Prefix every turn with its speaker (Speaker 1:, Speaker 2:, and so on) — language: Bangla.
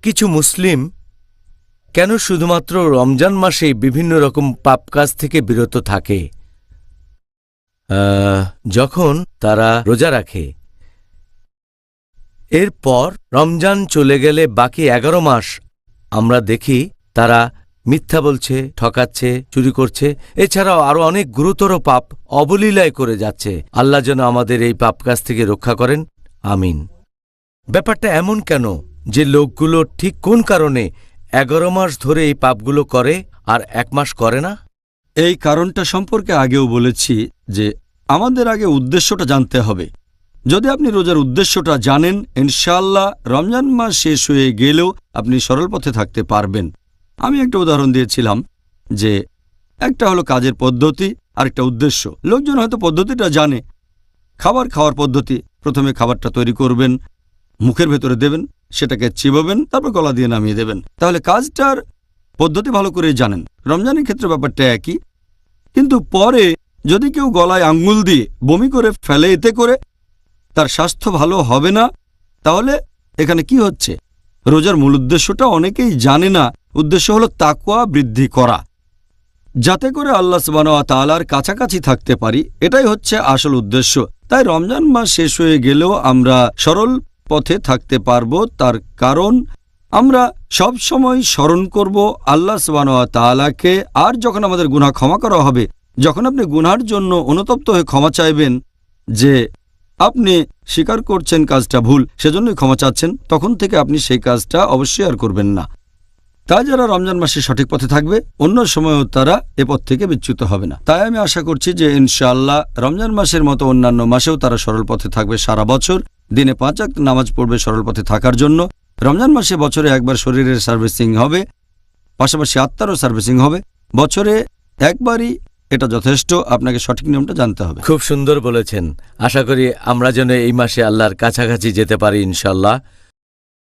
Speaker 1: কিছু মুসলিম কেন শুধুমাত্র রমজান মাসেই বিভিন্ন রকম পাপ কাজ থেকে বিরত থাকে? যখন তারা রোজা রাখে, এরপর রমজান চলে গেলে বাকি 11 মাস আমরা দেখি তারা মিথ্যা বলছে, ঠকাচ্ছে, চুরি করছে, এছাড়াও আরও অনেক গুরুতর পাপ অবলীলায় করে যাচ্ছে। আল্লাহ যেন আমাদের এই পাপ কাজ থেকে রক্ষা করেন, আমিন। ব্যাপারটা এমন কেন যে লোকগুলো ঠিক কোন কারণে 11 মাস ধরে এই পাপগুলো করে আর 1 মাস করে না?
Speaker 2: এই কারণটা সম্পর্কে আগেও বলেছি যে আমাদের আগে উদ্দেশ্যটা জানতে হবে। যদি আপনি রোজার উদ্দেশ্যটা জানেন, ইনশাআল্লাহ রমজান মাস শেষ হয়ে গেলেও আপনি সরল পথে থাকতে পারবেন। আমি একটা উদাহরণ দিয়েছিলাম যে একটা হলো কাজের পদ্ধতি আর একটা উদ্দেশ্য। লোকজন হয়তো পদ্ধতিটা জানে, খাবার খাওয়ার পদ্ধতি, প্রথমে খাবারটা তৈরি করবেন, মুখের ভেতরে দেবেন, সেটাকে চিবাবেন, তারপর গলা দিয়ে নামিয়ে দেবেন। তাহলে কাজটার পদ্ধতি ভালো করে জানেন। রমজানের ক্ষেত্রে ব্যাপারটা একই, কিন্তু পরে যদি কেউ গলায় আঙ্গুল দিয়ে বমি করে ফেলে, এতে করে তার স্বাস্থ্য ভালো হবে না। তাহলে এখানে কি হচ্ছে? রোজার মূল উদ্দেশ্যটা অনেকেই জানে না। উদ্দেশ্য হলো তাকওয়া বৃদ্ধি করা, যাতে করে আল্লাহ সুবহানাহু ওয়া তাআলার কাছাকাছি থাকতে পারি। এটাই হচ্ছে আসল উদ্দেশ্য। তাই রমজান মাস শেষ হয়ে গেলেও আমরা সরল পথে থাকতে পারবো। তার কারণ আমরা সব সময় স্মরণ করব আল্লাহ সুবহানাহু ওয়া তাআলাকে। আর যখন আমাদের গুনাহ ক্ষমা করা হবে, যখন আপনি গুনার জন্য অনুতপ্ত হয়ে ক্ষমা চাইবেন, যে আপনি স্বীকার করছেন কাজটা ভুল, সেজন্যই ক্ষমা চাচ্ছেন, তখন থেকে আপনি সেই কাজটা অবশ্যই আর করবেন না। তাই যারা রমজান মাসে সঠিক পথে থাকবে, অন্য সময়ও তারা এ পথ থেকে বিচ্যুত হবে না। তাই আমি আশা করছি যে ইনশাআল্লাহ রমজান মাসের মতো অন্যান্য মাসেও তারা সরল পথে থাকবে। সারা বছর দিনে 5 ওয়াক্ত নামাজ পড়বে সরল পথে থাকার জন্য। রমজান মাসে বছরে একবার শরীরের সার্ভিসিং হবে, পাশাপাশি আত্মারও সার্ভিসিং হবে। বছরে একবারই এটা যথেষ্ট। আপনাকে সঠিক নিয়মটা জানতে হবে।
Speaker 1: খুব সুন্দর বলেছেন। আশা করি আমরা যেন এই মাসে আল্লাহর কাছাকাছি যেতে পারি ইনশাআল্লাহ।